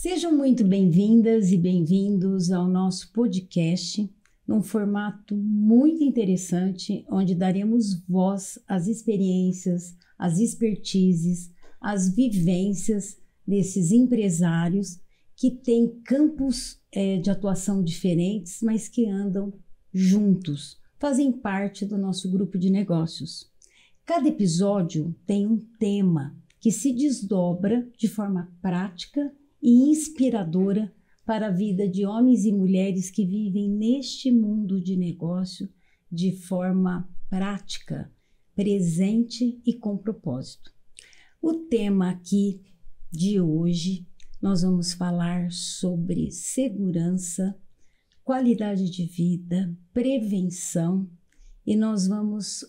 Sejam muito bem-vindas e bem-vindos ao nosso podcast, num formato muito interessante, onde daremos voz às experiências, às expertises, às vivências desses empresários que têm campos de atuação diferentes, mas que andam juntos, fazem parte do nosso grupo de negócios. Cada episódio tem um tema que se desdobra de forma prática e inspiradora para a vida de homens e mulheres que vivem neste mundo de negócio de forma prática, presente e com propósito. O tema aqui de hoje, nós vamos falar sobre segurança, qualidade de vida, prevenção e nós vamos,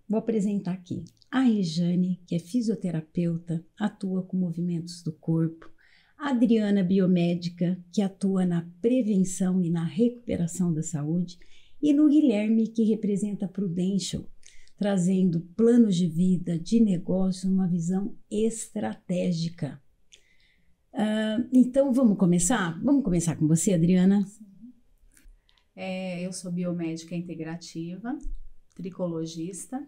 vou apresentar aqui a Rejane, que é fisioterapeuta, atua com movimentos do corpo, a Adriana, biomédica, que atua na prevenção e na recuperação da saúde, e no Guilherme, que representa a Prudential, trazendo planos de vida, de negócio, uma visão estratégica. Então, vamos começar? Vamos começar com você, Adriana? Eu sou biomédica integrativa, tricologista,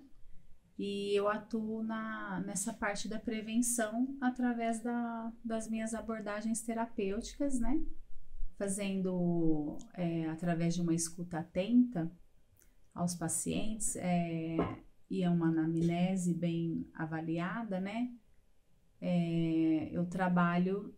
e eu atuo nessa parte da prevenção através das minhas abordagens terapêuticas, né? Fazendo através de uma escuta atenta aos pacientes e uma anamnese bem avaliada, né? Eu trabalho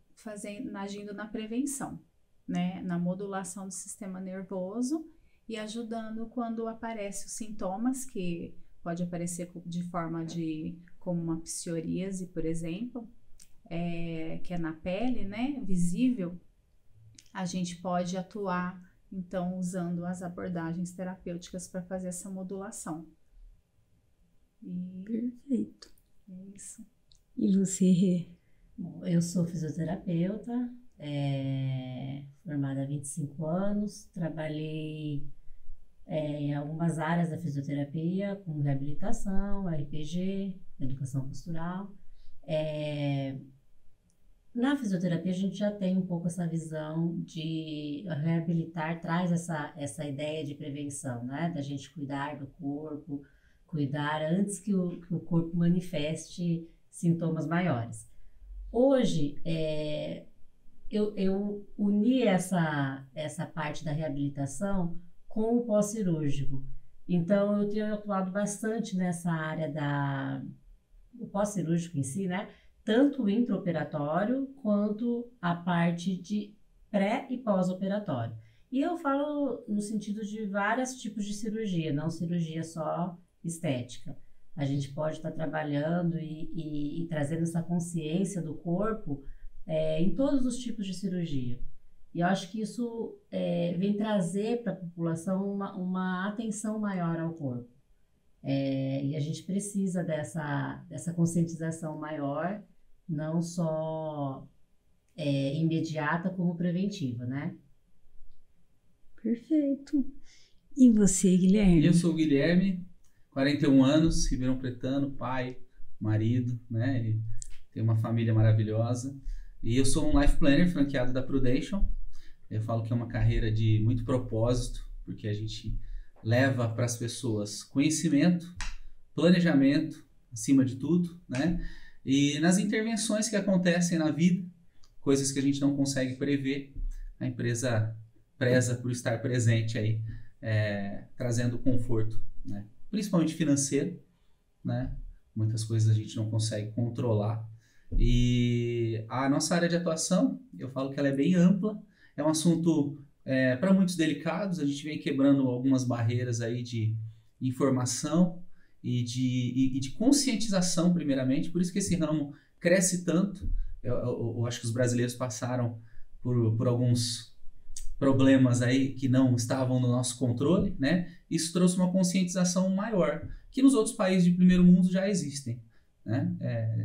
agindo na prevenção, né? Na modulação do sistema nervoso e ajudando quando aparecem os sintomas que pode aparecer de forma como uma psoríase, por exemplo, que é na pele, né, visível. A gente pode atuar, então, usando as abordagens terapêuticas para fazer essa modulação. Perfeito. É isso. E você, Rê? Bom, eu sou fisioterapeuta, formada há 25 anos, trabalhei em algumas áreas da fisioterapia, como reabilitação, RPG, educação postural. Na fisioterapia a gente já tem um pouco essa visão de reabilitar, traz essa ideia de prevenção, né? Da gente cuidar do corpo, cuidar antes que o corpo manifeste sintomas maiores. Hoje, eu uni essa parte da reabilitação com o pós-cirúrgico. Então, eu tenho atuado bastante nessa área do pós-cirúrgico em si, né? Tanto o intraoperatório quanto a parte de pré- e pós-operatório. E eu falo no sentido de vários tipos de cirurgia, não cirurgia só estética. A gente pode estar trabalhando e trazendo essa consciência do corpo em todos os tipos de cirurgia. E eu acho que isso vem trazer para a população uma atenção maior ao corpo. E a gente precisa dessa conscientização maior, não só imediata, como preventiva, né? Perfeito. E você, Guilherme? Eu sou o Guilherme, 41 anos, ribeirão pretano, pai, marido, né? E tenho uma família maravilhosa. E eu sou um life planner franqueado da Prudential. Eu falo que é uma carreira de muito propósito, porque a gente leva para as pessoas conhecimento, planejamento, acima de tudo, né? E nas intervenções que acontecem na vida, coisas que a gente não consegue prever, a empresa preza por estar presente aí, trazendo conforto, né? Principalmente financeiro, né? Muitas coisas a gente não consegue controlar. E a nossa área de atuação, eu falo que ela é bem ampla. É um assunto para muitos delicados, a gente vem quebrando algumas barreiras aí de informação e de conscientização, primeiramente, por isso que esse ramo cresce tanto. Eu acho que os brasileiros passaram por alguns problemas aí que não estavam no nosso controle, né? Isso trouxe uma conscientização maior, que nos outros países de primeiro mundo já existem, né?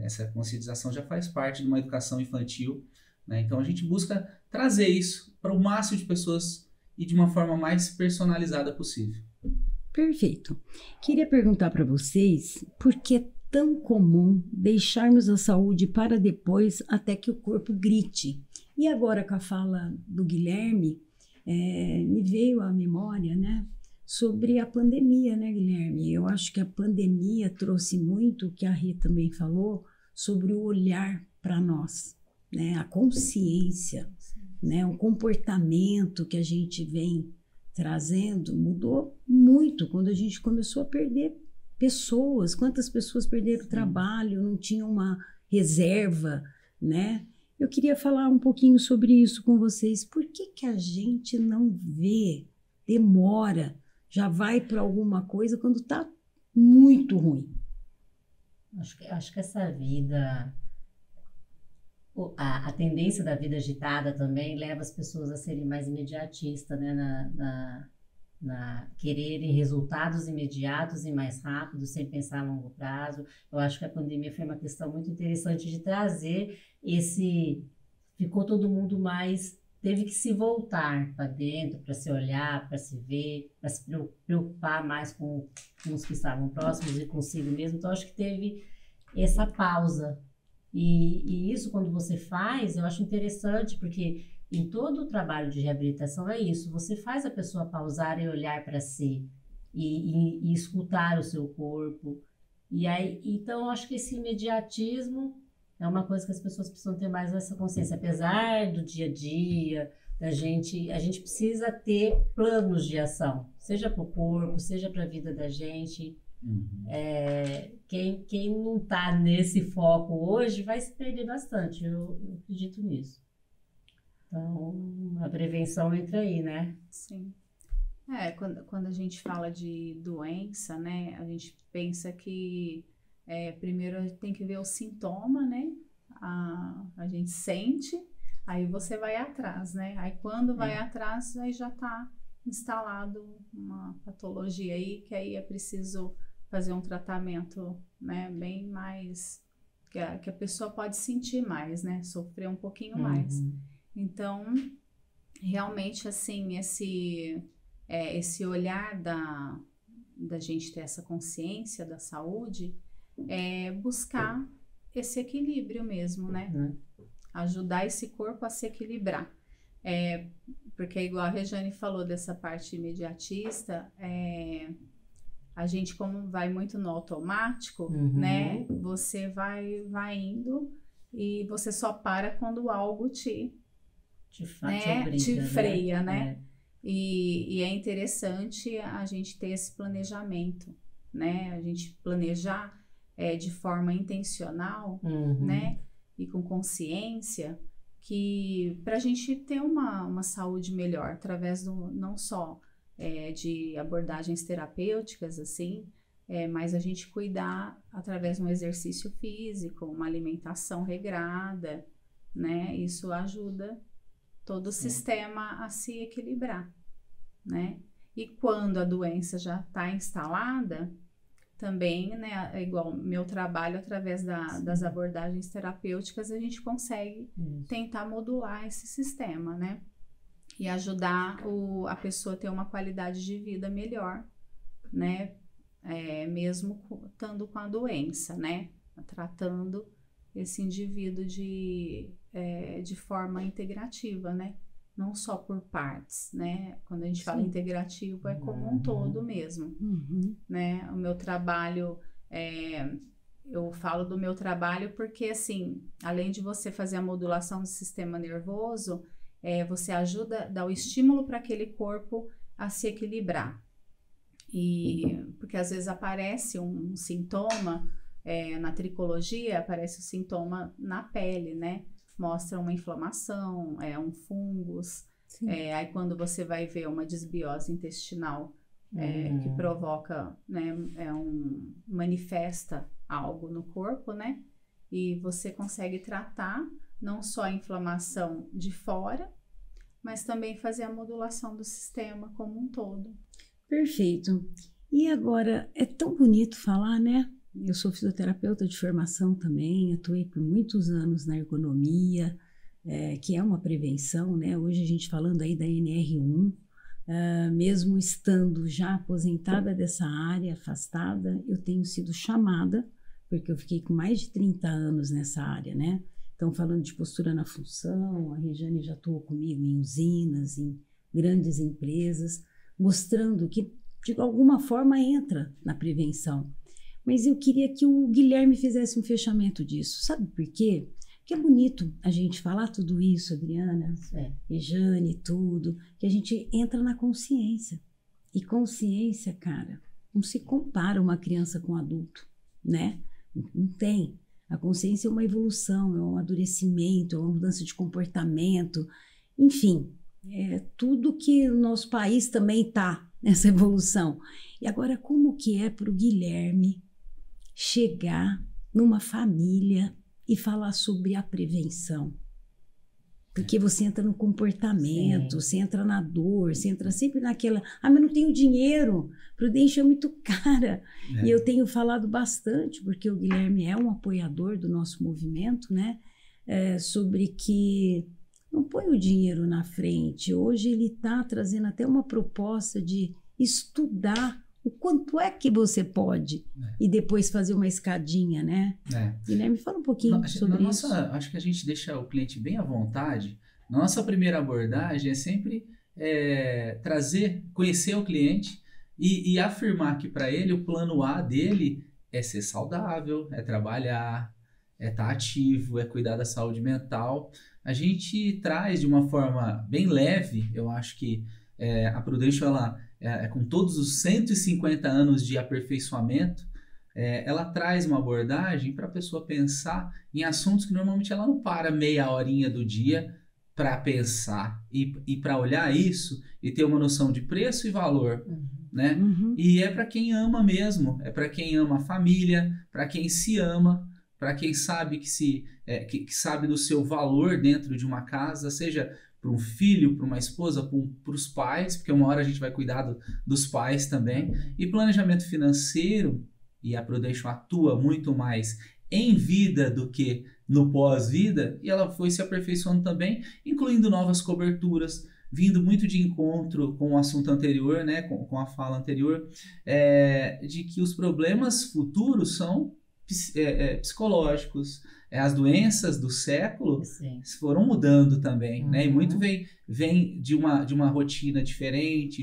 Essa conscientização já faz parte de uma educação infantil, né? Então a gente busca trazer isso para o máximo de pessoas e de uma forma mais personalizada possível. Perfeito. Queria perguntar para vocês por que tão comum deixarmos a saúde para depois até que o corpo grite. E agora, com a fala do Guilherme, me veio à memória, né, sobre a pandemia, né, Guilherme? Eu acho que a pandemia trouxe muito o que a Rê também falou sobre o olhar para nós, né, a consciência, né, o comportamento que a gente vem trazendo mudou muito quando a gente começou a perder pessoas. Quantas pessoas perderam o trabalho, não tinham uma reserva, né? Eu queria falar um pouquinho sobre isso com vocês. Por que a gente não vê, demora, já vai para alguma coisa quando está muito ruim? Acho que essa vida, a tendência da vida agitada também leva as pessoas a serem mais imediatistas, né? Na quererem resultados imediatos e mais rápidos, sem pensar a longo prazo. Eu acho que a pandemia foi uma questão muito interessante de trazer ficou todo mundo mais, teve que se voltar para dentro, para se olhar, para se ver, para se preocupar mais com os que estavam próximos e consigo mesmo. Então, acho que teve essa pausa. E isso, quando você faz, eu acho interessante, porque em todo o trabalho de reabilitação é isso, você faz a pessoa pausar e olhar para si e escutar o seu corpo. E aí, então, eu acho que esse imediatismo é uma coisa que as pessoas precisam ter mais essa consciência. Apesar do dia a dia, a gente precisa ter planos de ação, seja para o corpo, seja para a vida da gente. Quem não está nesse foco hoje vai se perder bastante, eu acredito nisso. Então, a prevenção entra aí, né? Sim. Quando a gente fala de doença, né, a gente pensa que primeiro a gente tem que ver o sintoma, né? A gente sente, aí você vai atrás, né? Aí quando vai atrás, aí já está instalado uma patologia aí, que aí é preciso fazer um tratamento, né, bem mais, que a pessoa pode sentir mais, né? Sofrer um pouquinho mais. Então, realmente, assim, esse olhar da gente ter essa consciência da saúde é buscar esse equilíbrio mesmo, né? Ajudar esse corpo a se equilibrar. Porque, igual a Rejane falou dessa parte imediatista, a gente, como vai muito no automático, né? Você vai indo e você só para quando algo te freia, né? E é interessante a gente ter esse planejamento, né? A gente planejar de forma intencional, né? E com consciência, que para a gente ter uma saúde melhor, através não só de abordagens terapêuticas, assim, mas a gente cuidar através de um exercício físico, uma alimentação regrada, né? Isso ajuda todo o sistema a se equilibrar, né? E quando a doença já está instalada, também, né, igual meu trabalho, através das abordagens terapêuticas, a gente consegue tentar modular esse sistema, né? E ajudar a pessoa a ter uma qualidade de vida melhor, né? Mesmo estando com a doença, né? Tratando esse indivíduo de forma integrativa, né? Não só por partes, né? Quando a gente fala integrativo, é como um todo mesmo, né? O meu trabalho, eu falo do meu trabalho porque, assim, além de você fazer a modulação do sistema nervoso, você ajuda, dá o estímulo para aquele corpo a se equilibrar. Porque às vezes aparece um sintoma, na tricologia, aparece o sintoma na pele, né? Mostra uma inflamação, um fungos. Aí quando você vai ver uma desbiose intestinal que provoca, né, manifesta algo no corpo, né? E você consegue tratar não só a inflamação de fora, mas também fazer a modulação do sistema como um todo. Perfeito. E agora, é tão bonito falar, né? Eu sou fisioterapeuta de formação também, atuei por muitos anos na ergonomia, que é uma prevenção, né? Hoje a gente falando aí da NR1, mesmo estando já aposentada dessa área, afastada, eu tenho sido chamada porque eu fiquei com mais de 30 anos nessa área, né? Então, falando de postura na função, a Regiane já atuou comigo em usinas, em grandes empresas, mostrando que, de alguma forma, entra na prevenção. Mas eu queria que o Guilherme fizesse um fechamento disso. Sabe por quê? Porque é bonito a gente falar tudo isso, Adriana, Regiane, tudo, que a gente entra na consciência. E consciência, cara, não se compara uma criança com um adulto, né? Não tem. A consciência é uma evolução, é um amadurecimento, é uma mudança de comportamento, enfim, é tudo que o nosso país também está nessa evolução. E agora, como que é para o Guilherme chegar numa família e falar sobre a prevenção? Porque você entra no comportamento, você entra na dor, você entra sempre naquela... mas não tenho dinheiro, Prudential é muito cara. E eu tenho falado bastante, porque o Guilherme é um apoiador do nosso movimento, né? Sobre que não põe o dinheiro na frente. Hoje ele está trazendo até uma proposta de estudar o quanto é que você pode e depois fazer uma escadinha, né? Guilherme, fala um pouquinho sobre isso. Acho que a gente deixa o cliente bem à vontade. Nossa primeira abordagem é sempre conhecer o cliente e afirmar que para ele o plano A dele é ser saudável, é trabalhar, é estar ativo, é cuidar da saúde mental. A gente traz de uma forma bem leve, eu acho que a Prudential, com todos os 150 anos de aperfeiçoamento, ela traz uma abordagem para a pessoa pensar em assuntos que normalmente ela não para meia horinha do dia para pensar e para olhar isso e ter uma noção de preço e valor, né? E é para quem ama mesmo, é para quem ama a família, para quem se ama, para quem sabe que sabe do seu valor dentro de uma casa, seja para um filho, para uma esposa, para os pais, porque uma hora a gente vai cuidar dos pais também. E planejamento financeiro, e a Prudential atua muito mais em vida do que no pós-vida, e ela foi se aperfeiçoando também, incluindo novas coberturas, vindo muito de encontro com o assunto anterior, né, com a fala anterior, de que os problemas futuros são psicológicos, as doenças do século foram mudando também, né? E muito vem de uma rotina diferente,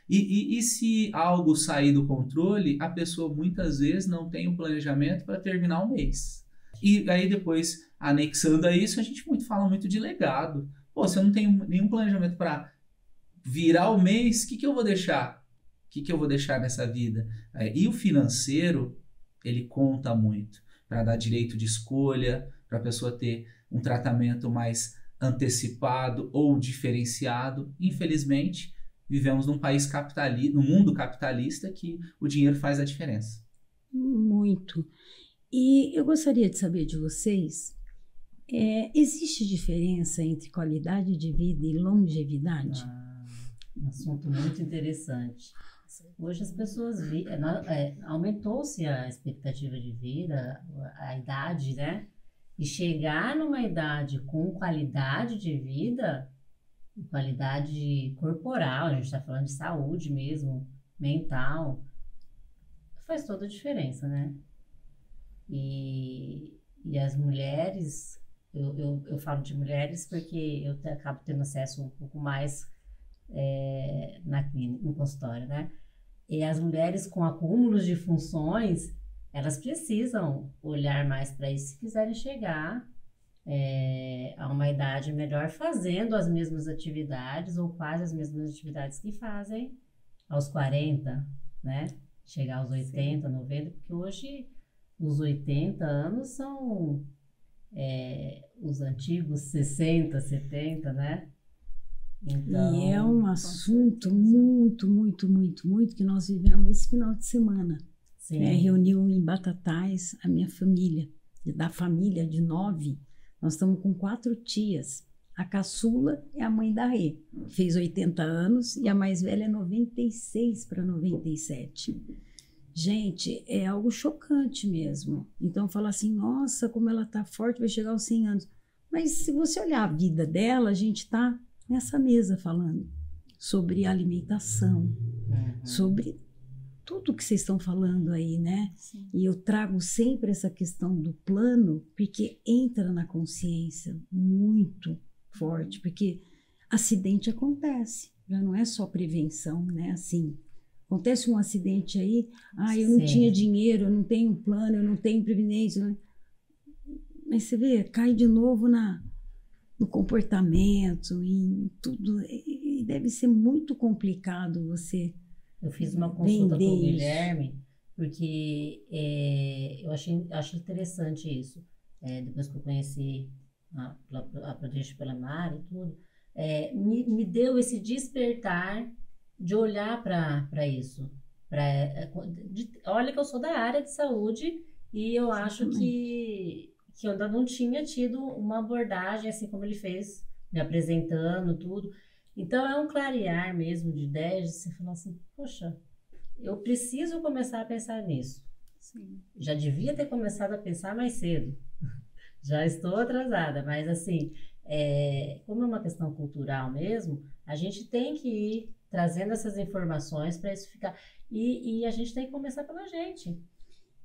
e se algo sair do controle, a pessoa muitas vezes não tem um planejamento para terminar o mês. E aí depois, anexando a isso, a gente fala muito de legado. Pô, se eu não tenho nenhum planejamento para virar o mês, o que eu vou deixar? O que eu vou deixar nessa vida? E o financeiro, ele conta muito para dar direito de escolha, para a pessoa ter um tratamento mais antecipado ou diferenciado. Infelizmente, vivemos num país capitalista, num mundo capitalista, que o dinheiro faz a diferença. Muito. E eu gostaria de saber de vocês, existe diferença entre qualidade de vida e longevidade? Um assunto muito interessante. Hoje as pessoas aumentou-se a expectativa de vida, a idade, né? E chegar numa idade com qualidade de vida, qualidade corporal, a gente está falando de saúde mesmo, mental, faz toda a diferença, né? E as mulheres, eu falo de mulheres porque eu acabo tendo acesso um pouco mais na clínica, no consultório, né? E as mulheres com acúmulos de funções, elas precisam olhar mais para isso se quiserem chegar a uma idade melhor fazendo as mesmas atividades ou quase as mesmas atividades que fazem aos 40, né? Chegar aos 80, 90, porque hoje os 80 anos são os antigos 60, 70, né? Então, e é um assunto muito, muito, muito, muito que nós vivemos esse final de semana. Reuniu em Batatais a minha família, da família de 9, nós estamos com 4 tias. A caçula é a mãe da Rê, fez 80 anos, e a mais velha é 96 para 97. Gente, é algo chocante mesmo. Então, falar assim, nossa, como ela está forte, vai chegar aos 100 anos. Mas se você olhar a vida dela, a gente está nessa mesa falando sobre alimentação, sobre tudo que vocês estão falando aí, né? Sim. E eu trago sempre essa questão do plano, porque entra na consciência muito forte, porque acidente acontece, já não é só prevenção, né? Assim, acontece um acidente aí, eu não Sim. tinha dinheiro, eu não tenho plano, eu não tenho previdência, né? Mas você vê, cai de novo no comportamento, em tudo, e deve ser muito complicado você Eu fiz uma consulta vender com o isso. Guilherme, porque eu acho interessante isso. Depois que eu conheci a Prudential pela Mari e tudo, me deu esse despertar de olhar para isso. Olha que eu sou da área de saúde e eu acho que eu ainda não tinha tido uma abordagem assim como ele fez, me apresentando tudo. Então é um clarear mesmo de ideias, de você falar assim, poxa, eu preciso começar a pensar nisso. Sim. Já devia ter começado a pensar mais cedo. Já estou atrasada, mas assim, como é uma questão cultural mesmo, a gente tem que ir trazendo essas informações para isso ficar. E a gente tem que começar pela gente,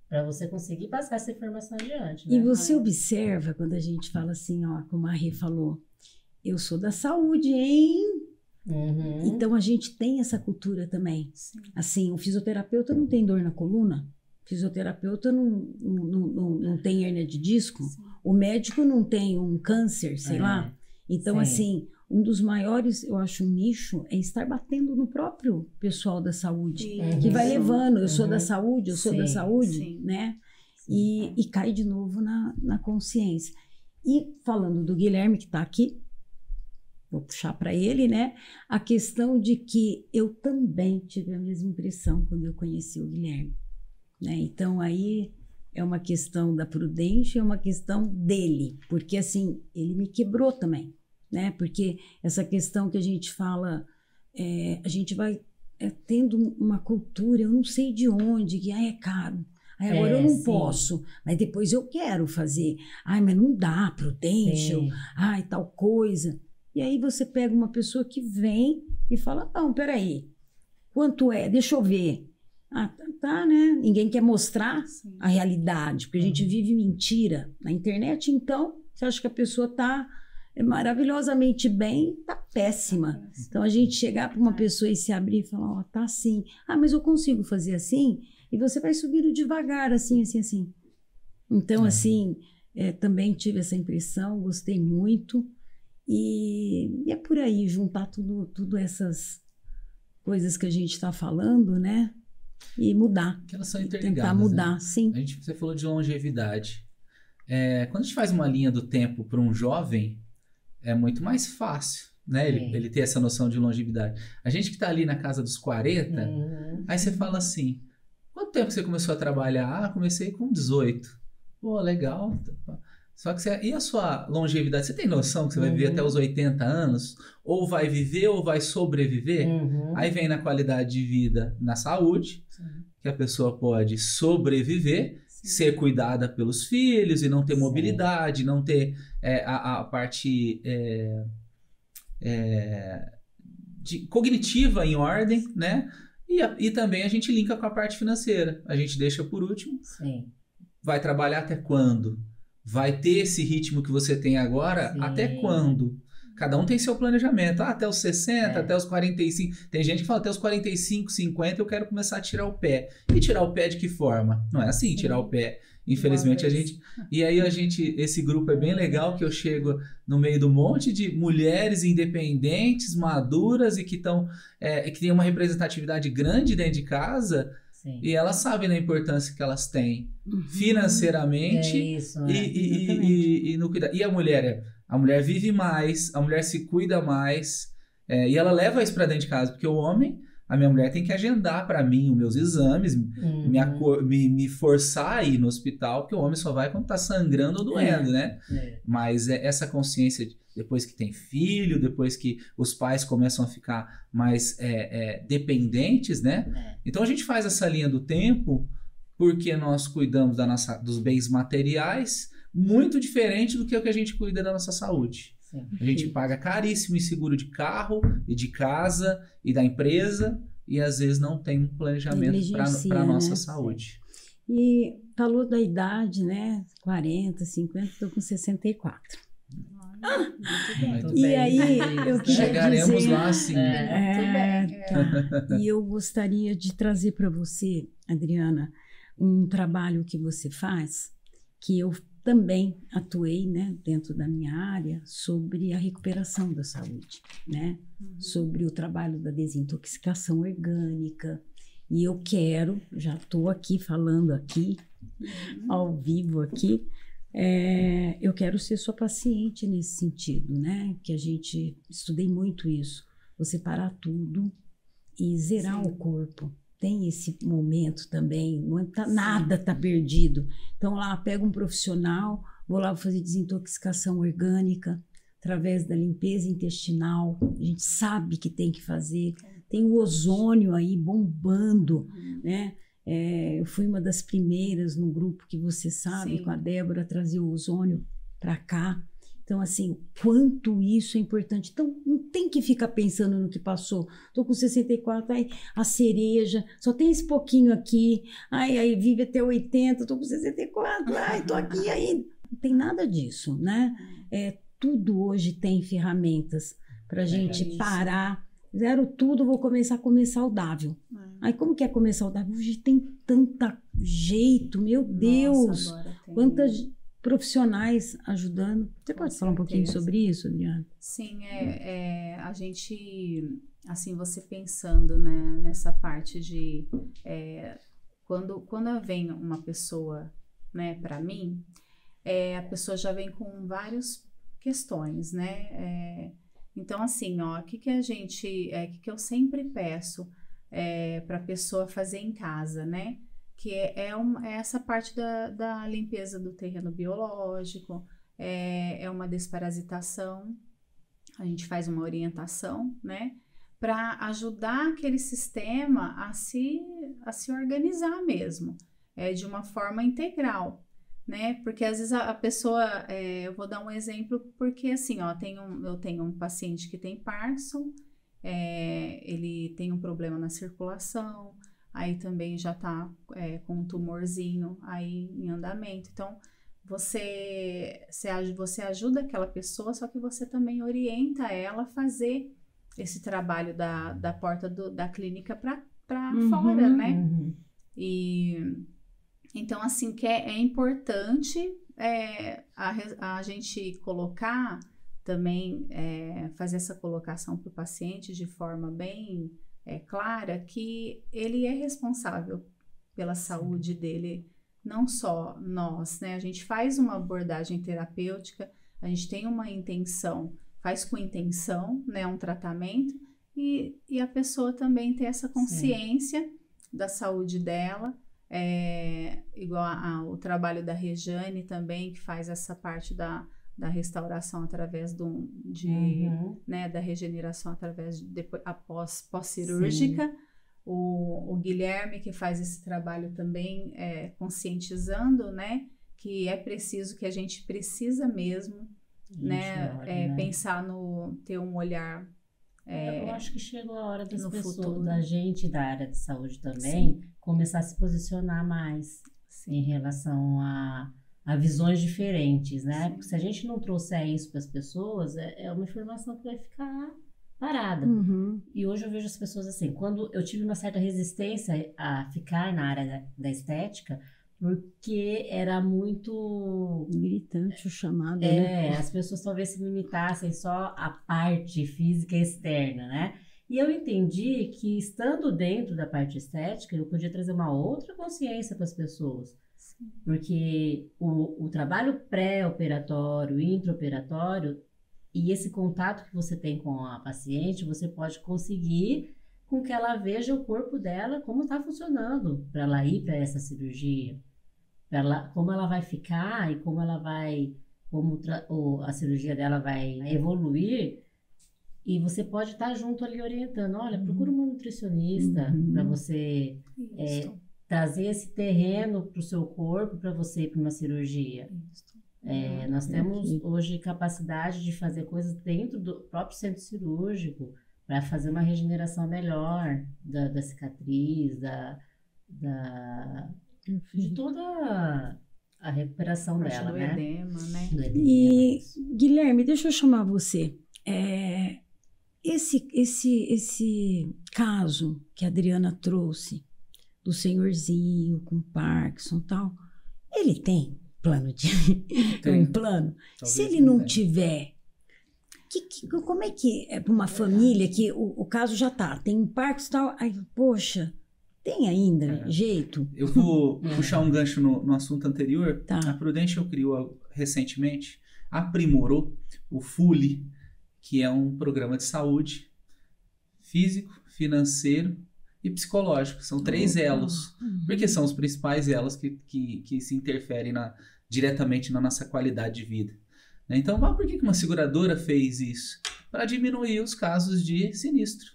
para você conseguir passar essa informação adiante. Né? E você observa quando a gente fala assim, ó, como a Rê falou, eu sou da saúde, hein? Uhum. Então a gente tem essa cultura também. Sim. Assim, o fisioterapeuta não tem dor na coluna, o fisioterapeuta não tem hérnia de disco, Sim. o médico não tem um câncer, sei lá. Então, Sim. assim, um dos maiores, eu acho, um nicho é estar batendo no próprio pessoal da saúde, Isso. que vai levando, eu sou da Uhum. saúde, eu sou da Sim, saúde, sim. né? Sim. E cai de novo na consciência. E falando do Guilherme, que está aqui, vou puxar para ele, né? A questão de que eu também tive a mesma impressão quando eu conheci o Guilherme, né? Então, aí é uma questão da prudência, é uma questão dele, porque, assim, ele me quebrou também, né? Porque essa questão que a gente fala, a gente vai tendo uma cultura, eu não sei de onde, que é caro. Aí agora eu não sim. posso, mas depois eu quero fazer. Mas não dá, prudential, Sim. tal coisa. E aí você pega uma pessoa que vem e fala, não, peraí, quanto é? Deixa eu ver. Tá, né? Ninguém quer mostrar Sim. a realidade, porque a gente vive mentira. Na internet, então, você acha que a pessoa tá maravilhosamente bem, tá péssima. Então, a gente chegar para uma pessoa e se abrir e falar, tá assim. Mas eu consigo fazer assim? E você vai subindo devagar, assim, assim, assim. Então, assim, também tive essa impressão, gostei muito. E é por aí, juntar tudo essas coisas que a gente está falando, né? E mudar. Que elas são E interligadas. tentar mudar, né? sim. Você falou de longevidade. Quando a gente faz uma linha do tempo para um jovem, é muito mais fácil, né? Ele ter essa noção de longevidade. A gente que está ali na casa dos 40, aí você fala assim, quanto tempo você começou a trabalhar? Comecei com 18. Pô, legal. Só que e a sua longevidade? Você tem noção que você vai viver até os 80 anos? Ou vai viver ou vai sobreviver? Aí vem na qualidade de vida, na saúde, que a pessoa pode sobreviver, ser cuidada pelos filhos e não ter mobilidade, não ter a parte cognitiva em ordem, né? E também a gente linka com a parte financeira. A gente deixa por último. Sim. Vai trabalhar até quando? Vai ter esse ritmo que você tem agora? Sim. Até quando? Cada um tem seu planejamento. Até os 60, até os 45. Tem gente que fala até os 45, 50 eu quero começar a tirar o pé. E tirar o pé de que forma? Não é assim, tirar o pé. Infelizmente a gente... E aí esse grupo é bem legal, que eu chego no meio do monte de mulheres independentes, maduras e que têm uma representatividade grande dentro de casa. Sim. E elas sabem da importância que elas têm financeiramente e no cuidado. E a mulher vive mais, a mulher se cuida mais, e ela leva isso para dentro de casa, porque o homem, a minha mulher tem que agendar para mim os meus exames, me forçar a ir no hospital, porque o homem só vai quando tá sangrando ou doendo, né? Mas essa consciência, depois que tem filho, depois que os pais começam a ficar mais dependentes, né? Então a gente faz essa linha do tempo porque nós cuidamos dos bens materiais muito diferente do que o que a gente cuida da nossa saúde. Sim. A gente paga caríssimo em seguro de carro e de casa e da empresa e às vezes não tem um planejamento Negligencia, para a nossa né? saúde. E falou da idade, né? 40, 50, estou com 64. Muito bem. E aí, eu queria Chegaremos dizer... lá sim. Muito bem. Tá. E eu gostaria de trazer para você, Adriana, um trabalho que você faz, que eu também atuei, né, dentro da minha área, sobre a recuperação da saúde, né? Sobre o trabalho da desintoxicação orgânica. E eu quero, já estou aqui falando aqui, ao vivo aqui, eu quero ser sua paciente nesse sentido, né? Que a gente, estudei muito isso, você parar tudo e zerar o corpo. Tem esse momento também, nada está perdido. Então lá, pega um profissional, vou lá fazer desintoxicação orgânica, através da limpeza intestinal, a gente sabe que tem que fazer, tem o ozônio aí bombando, né? Eu fui uma das primeiras no grupo que você sabe, Sim. com a Débora, trazer o ozônio para cá. Então, assim, o quanto isso é importante. Então, não tem que ficar pensando no que passou. Estou com 64, aí a cereja, só tem esse pouquinho aqui, aí vive até 80, estou com 64, estou aqui ainda. Não tem nada disso, né? Tudo hoje tem ferramentas para a gente isso. parar. Zero tudo, vou começar a comer saudável. Aí como que é comer saudável? Hoje tem tanto jeito, meu Deus! Nossa, agora tem... Quantas profissionais ajudando. Você pode falar um pouquinho certeza. sobre isso, Adriana? Sim, a gente, assim, você pensando, né, nessa parte de quando vem uma pessoa, né, para mim, a pessoa já vem com várias questões, né? Então, assim, ó, o que eu sempre peço para a pessoa fazer em casa, né? Que é essa parte da limpeza do terreno biológico, é uma desparasitação, a gente faz uma orientação, né, para ajudar aquele sistema a se organizar mesmo, de uma forma integral, né, porque às vezes a pessoa, eu vou dar um exemplo, porque assim, ó, eu tenho um paciente que tem Parkinson, ele tem um problema na circulação, aí também já tá com um tumorzinho aí em andamento. Então, você ajuda aquela pessoa, só que você também orienta ela a fazer esse trabalho da porta da clínica para fora, né? E então, assim, que é importante a gente colocar também, fazer essa colocação para o paciente de forma bem clara, que ele é responsável pela saúde dele, não só nós, né? A gente faz uma abordagem terapêutica, a gente tem uma intenção, faz com intenção, né, um tratamento, e a pessoa também ter essa consciência da saúde dela, igual o trabalho da Rejane também, que faz essa parte da restauração através né, da regeneração através após pós-cirúrgica. O Guilherme, que faz esse trabalho também conscientizando, né, que é preciso, que a gente precisa mesmo, né, pensar ter um olhar. Eu acho que chegou a hora das pessoas, futuro. da gente da área de saúde também, começar a se posicionar mais em relação a visões diferentes, né? Porque se a gente não trouxer isso para as pessoas, é uma informação que vai ficar parada. E hoje eu vejo as pessoas assim, quando eu tive uma certa resistência a ficar na área da estética, porque era muito gritante o chamado, né? As pessoas talvez se limitassem só à parte física externa, né? E eu entendi que estando dentro da parte estética, eu podia trazer uma outra consciência para as pessoas. Porque o trabalho pré-operatório, intraoperatório e esse contato que você tem com a paciente, você pode conseguir com que ela veja o corpo dela como está funcionando para ela ir para essa cirurgia, como ela vai ficar e como ela vai, a cirurgia dela vai evoluir. E você pode estar junto ali orientando, olha, procura uma nutricionista para você trazer esse terreno para o seu corpo, para você ir para uma cirurgia. Nós temos hoje capacidade de fazer coisas dentro do próprio centro cirúrgico, para fazer uma regeneração melhor da cicatriz, de toda a recuperação Parte dela, do né? edema, né? Do edema. E, Guilherme, deixa eu chamar você. Esse caso que a Adriana trouxe, do senhorzinho com Parkinson e tal, ele tem plano de... Tem. um plano? Talvez Se ele não não tenha. tiver, como é que é para uma família que o caso já tem Parkinson e tal, aí, poxa, tem ainda jeito? Eu vou puxar um gancho no assunto anterior. Tá. A Prudential criou recentemente, aprimorou o FULE, que é um programa de saúde físico, financeiro e psicológico. São 3 elos, porque são os principais elos que se interferem diretamente na nossa qualidade de vida. Então, por que uma seguradora fez isso? Para diminuir os casos de sinistro.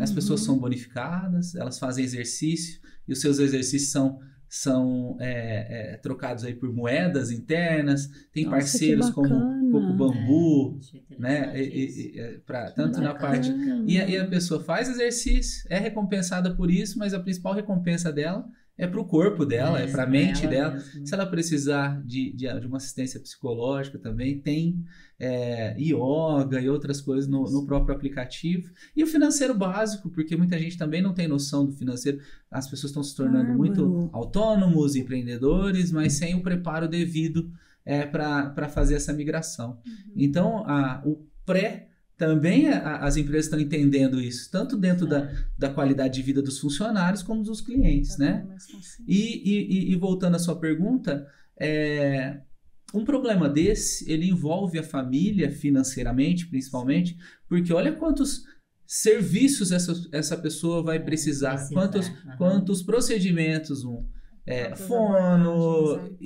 As pessoas são bonificadas, elas fazem exercício, e os seus exercícios são trocados aí por moedas internas. Tem Nossa, parceiros que como bacana. Coco Bambu, Achei interessante né? isso. Tanto na parte... Bacana. E a pessoa faz exercício, é recompensada por isso, mas a principal recompensa dela é para o corpo dela, é para a mente ela dela. mesma. Se ela precisar de uma assistência psicológica também, tem yoga e outras coisas no próprio aplicativo. E o financeiro básico, porque muita gente também não tem noção do financeiro. As pessoas estão se tornando muito autônomos, empreendedores, mas sem o preparo devido para fazer essa migração. Então, o pré... Também as empresas estão entendendo isso, tanto dentro da qualidade de vida dos funcionários como dos clientes, né? E voltando à sua pergunta, um problema desse, ele envolve a família financeiramente, principalmente, porque olha quantos serviços essa pessoa vai precisar, quantos procedimentos, fono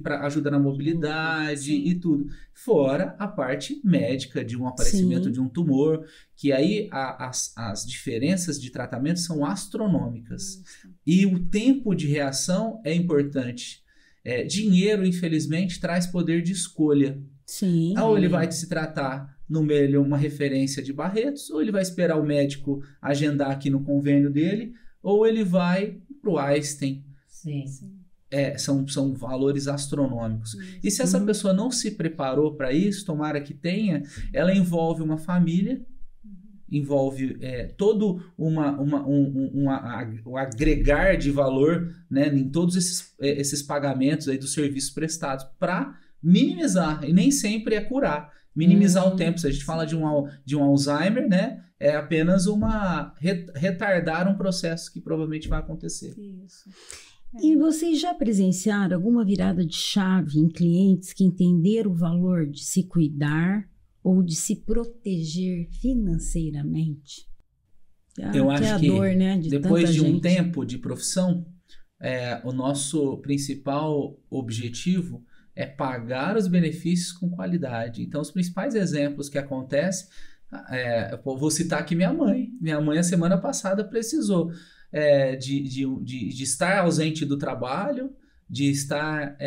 para ajudar na mobilidade e tudo. Fora a parte médica de um aparecimento de um tumor, que aí as diferenças de tratamento são astronômicas. E o tempo de reação é importante. Dinheiro, infelizmente, traz poder de escolha. Sim. Ou ele vai se tratar no meio uma referência de Barretos, ou ele vai esperar o médico agendar aqui no convênio dele, ou ele vai para o Einstein. Sim. São valores astronômicos. E se essa pessoa não se preparou para isso, tomara que tenha, ela envolve uma família, envolve todo um agregar de valor, né, em todos esses pagamentos aí dos serviços prestados para minimizar, e nem sempre é curar, minimizar o tempo. Se a gente fala de um Alzheimer, né, é apenas retardar um processo que provavelmente vai acontecer. Isso. E vocês já presenciaram alguma virada de chave em clientes que entenderam o valor de se cuidar ou de se proteger financeiramente? Eu acho que dor, né, depois de um tempo de profissão, o nosso principal objetivo é pagar os benefícios com qualidade. Então, os principais exemplos que acontecem, eu vou citar aqui minha mãe. Minha mãe, a semana passada, precisou de estar ausente do trabalho, de estar,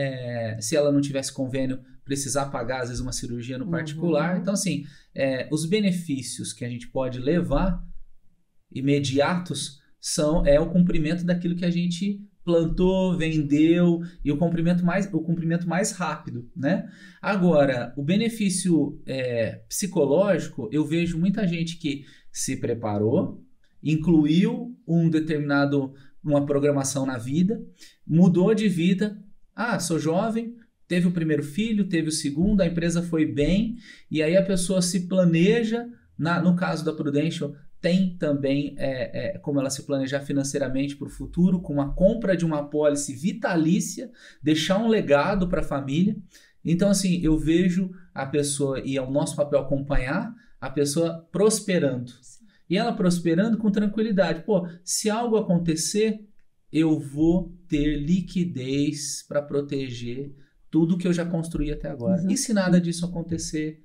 se ela não tivesse convênio, precisar pagar, às vezes, uma cirurgia no particular. Então, assim, os benefícios que a gente pode levar imediatos é o cumprimento daquilo que a gente plantou, vendeu, e o cumprimento mais rápido, né? Agora, o benefício psicológico, eu vejo muita gente que se preparou, incluiu uma programação na vida, mudou de vida. Sou jovem, teve o primeiro filho, teve o segundo, a empresa foi bem, e aí a pessoa se planeja, no caso da Prudential, tem também como ela se planejar financeiramente para o futuro, com a compra de uma apólice vitalícia, deixar um legado para a família. Então, assim, eu vejo a pessoa, e é o nosso papel acompanhar, a pessoa prosperando. E ela prosperando com tranquilidade. Se algo acontecer, eu vou ter liquidez para proteger tudo que eu já construí até agora. Exato. E se nada disso acontecer,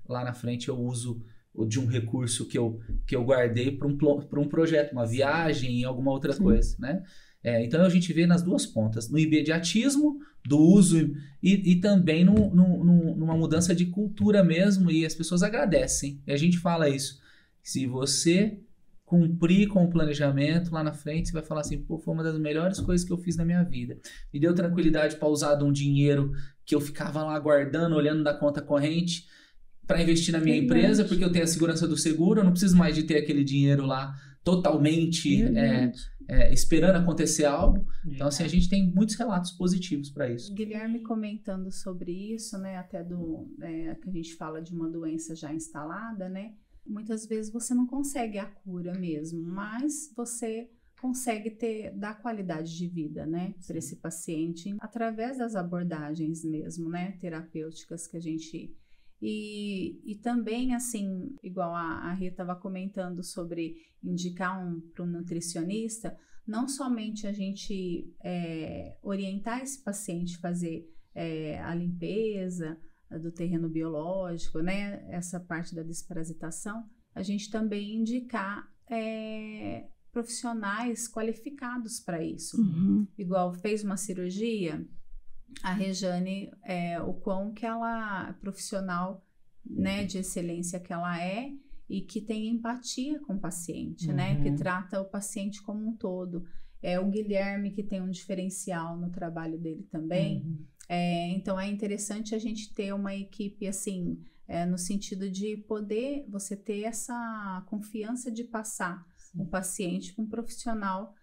lá na frente eu uso de um recurso que eu guardei para um projeto, uma viagem e alguma outra coisa, né? Então a gente vê nas duas pontas, no imediatismo do uso e também numa mudança de cultura mesmo, e as pessoas agradecem. E a gente fala isso. Se você cumprir com o planejamento lá na frente, você vai falar assim, pô, foi uma das melhores coisas que eu fiz na minha vida. Me deu tranquilidade para usar de um dinheiro que eu ficava lá guardando, olhando da conta corrente, para investir na minha empresa, porque eu tenho a segurança do seguro, eu não preciso mais de ter aquele dinheiro lá totalmente esperando acontecer algo. Então, assim, a gente tem muitos relatos positivos para isso. Guilherme comentando sobre isso, né, até que a gente fala de uma doença já instalada, né, muitas vezes você não consegue a cura mesmo, mas você consegue dar qualidade de vida, né, para esse paciente, através das abordagens mesmo, né, terapêuticas que a gente... E também, assim, igual a Rita estava comentando sobre indicar para um nutricionista, não somente a gente orientar esse paciente a fazer a limpeza do terreno biológico, né, essa parte da desparasitação, a gente também indicar profissionais qualificados para isso. Igual fez uma cirurgia... A Rejane, o quão que ela, profissional, né, de excelência que ela é e que tem empatia com o paciente, né, que trata o paciente como um todo. O Guilherme, que tem um diferencial no trabalho dele também. Então, é interessante a gente ter uma equipe, assim, no sentido de poder você ter essa confiança de passar o paciente para um profissional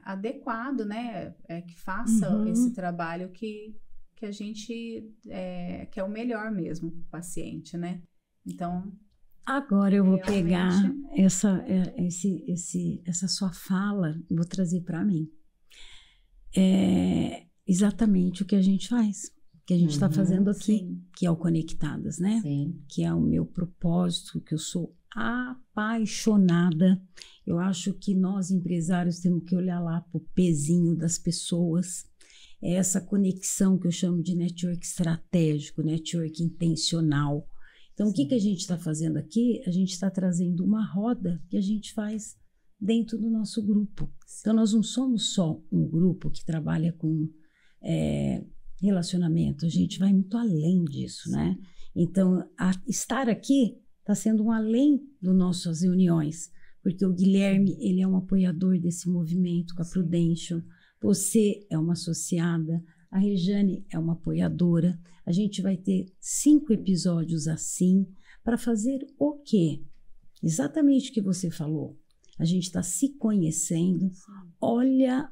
adequado, né, que faça esse trabalho que a gente que é o melhor mesmo para o paciente, né? Então, agora eu vou pegar essa sua fala, vou trazer para mim. Exatamente o que a gente faz, que a gente está fazendo aqui, sim. Que é o Conectadas, né? Sim. Que é o meu propósito, que eu sou apaixonada. Eu acho que nós, empresários, temos que olhar lá para o pezinho das pessoas. É essa conexão que eu chamo de network estratégico, network intencional. Então, o que a gente está fazendo aqui? A gente está trazendo uma roda que a gente faz dentro do nosso grupo. Então, nós não somos só um grupo que trabalha com relacionamento, a gente vai muito além disso, né? Então, estar aqui está sendo um além das nossas reuniões, porque o Guilherme, ele é um apoiador desse movimento com a Prudential, você é uma associada, a Rejane é uma apoiadora, a gente vai ter 5 episódios assim, para fazer o quê? Exatamente o que você falou, a gente está se conhecendo, olha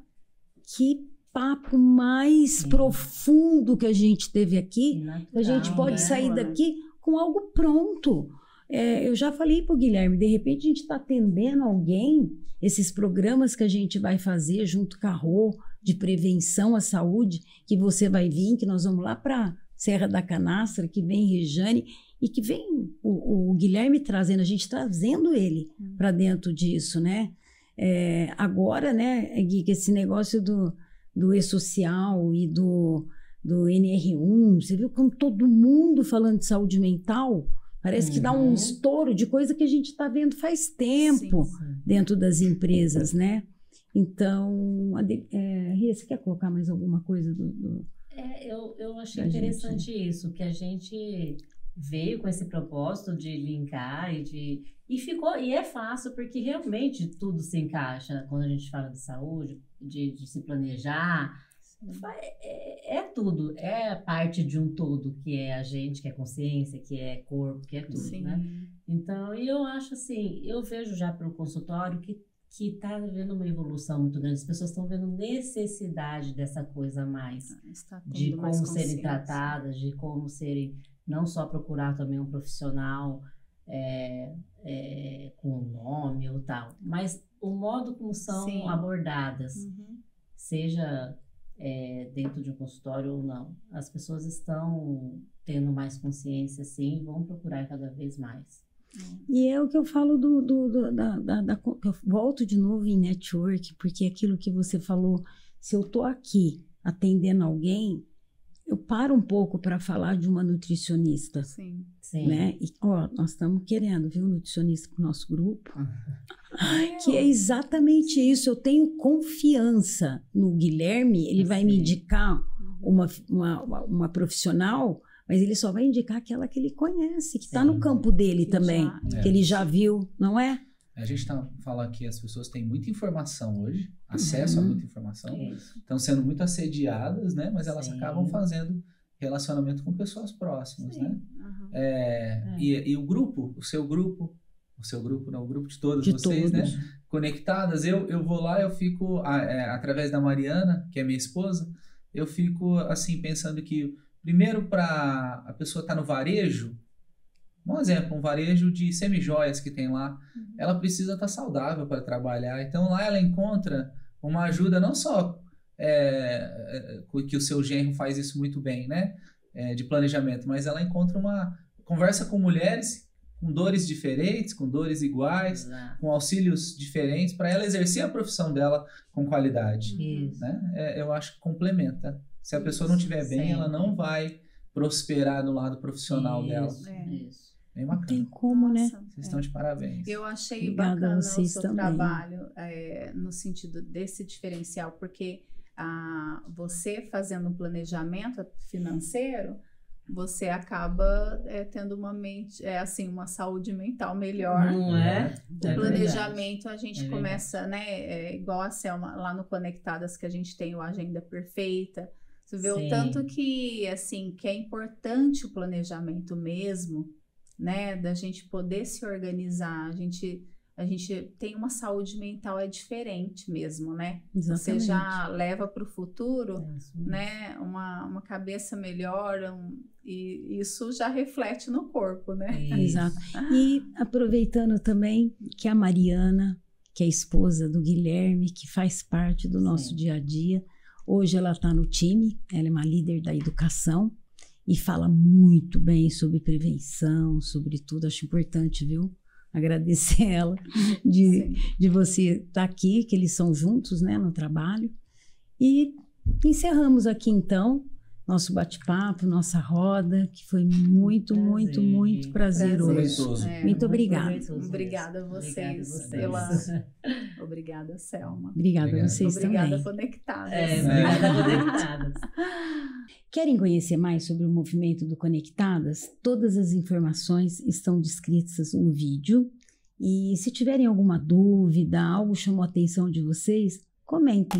que papo mais profundo que a gente teve aqui, a gente pode sair daqui com algo pronto. Eu já falei para o Guilherme, de repente a gente está atendendo alguém, esses programas que a gente vai fazer junto com a Rô, de prevenção à saúde, que você vai vir, que nós vamos lá para Serra da Canastra, que vem Rejane, e que vem o Guilherme trazendo, a gente trazendo ele para dentro disso, né? Agora, né, Gui, que esse negócio do E-Social e do NR1, você viu como todo mundo falando de saúde mental? Parece que dá um estouro de coisa que a gente está vendo faz tempo dentro das empresas, né? Então, Ria, você quer colocar mais alguma coisa eu achei interessante isso, que a gente veio com esse propósito de linkar e é fácil, porque realmente tudo se encaixa quando a gente fala de saúde, de se planejar. Tudo, é parte de um todo, que é a gente, que é consciência, que é corpo, que é tudo, né? Então, eu acho assim, eu vejo já pelo consultório que está havendo uma evolução muito grande, as pessoas estão vendo necessidade dessa coisa a mais, de como serem tratadas, de como serem, não só procurar também um profissional com nome ou tal, mas o modo como são abordadas, seja dentro de um consultório ou não. As pessoas estão tendo mais consciência, sim, vão procurar cada vez mais. E é o que eu falo eu volto de novo em network, porque aquilo que você falou, se eu tô aqui atendendo alguém, eu para um pouco para falar de uma nutricionista, Sim. Sim. né? E, ó, nós estamos querendo, viu, nutricionista para o nosso grupo, que é exatamente isso. Eu tenho confiança no Guilherme, ele vai me Sim. indicar uma profissional, mas ele só vai indicar aquela que ele conhece, que está Sim. no campo dele Que também, já- que ele já viu, não é? A gente fala que as pessoas têm muita informação hoje, acesso a muita informação, Isso. estão sendo muito assediadas, né? Mas elas Sim. acabam fazendo relacionamento com pessoas próximas, Sim. né? Aham. E o grupo não, o grupo de todas De vocês, todos. né? Conectadas, eu vou lá, eu fico, através da Mariana, que é minha esposa, eu fico assim, pensando que, primeiro, para a pessoa estar no varejo, um exemplo, um varejo de semijoias que tem lá, ela precisa estar saudável para trabalhar. Então lá ela encontra uma ajuda, não só que o seu genro faz isso muito bem, né? De planejamento, mas ela encontra conversa com mulheres com dores diferentes, com dores iguais, Exato. com auxílios diferentes, para ela exercer a profissão dela com qualidade. Isso. Né? Eu acho que complementa. Se a pessoa não estiver bem, Sempre. ela não vai prosperar no lado profissional dela. Isso, É. isso. Bem Não bacana. tem como, né? Nossa, Vocês estão de parabéns. Eu achei Obrigada a bacana o vocês seu também. trabalho no sentido desse diferencial, porque você fazendo um planejamento financeiro, você acaba tendo uma mente, uma saúde mental melhor. Não é? O planejamento a gente começa, né? Igual a Selma, lá no Conectadas, que a gente tem o Agenda Perfeita. Você vê Sim. o tanto que, assim, que é importante o planejamento mesmo, né? Da gente poder se organizar. A gente tem uma saúde mental diferente mesmo, né? Exatamente. Você já leva para o futuro, É isso mesmo. né? Uma cabeça melhor, e isso já reflete no corpo, né? Isso. Exato. E aproveitando também que a Mariana, que é esposa do Guilherme, que faz parte do nosso Sim. dia a dia, hoje ela está no time, ela é uma líder da educação e fala muito bem sobre prevenção, sobre tudo. Acho importante, viu? Agradecer ela Sim. de você estar aqui, que eles são juntos, né, no trabalho. E encerramos aqui, então, nosso bate-papo, nossa roda, que foi muito, Prazer, muito, muito Gui. prazeroso. Proveitoso. Muito obrigada. proveitoso Obrigada a mesmo. vocês. Obrigada Obrigada, Selma. Obrigada a Obrigado. vocês Obrigada, também. Conectadas. Obrigada, Conectadas. Querem conhecer mais sobre o movimento do Conectadas? Todas as informações estão descritas no vídeo. E se tiverem alguma dúvida, algo chamou a atenção de vocês, comentem.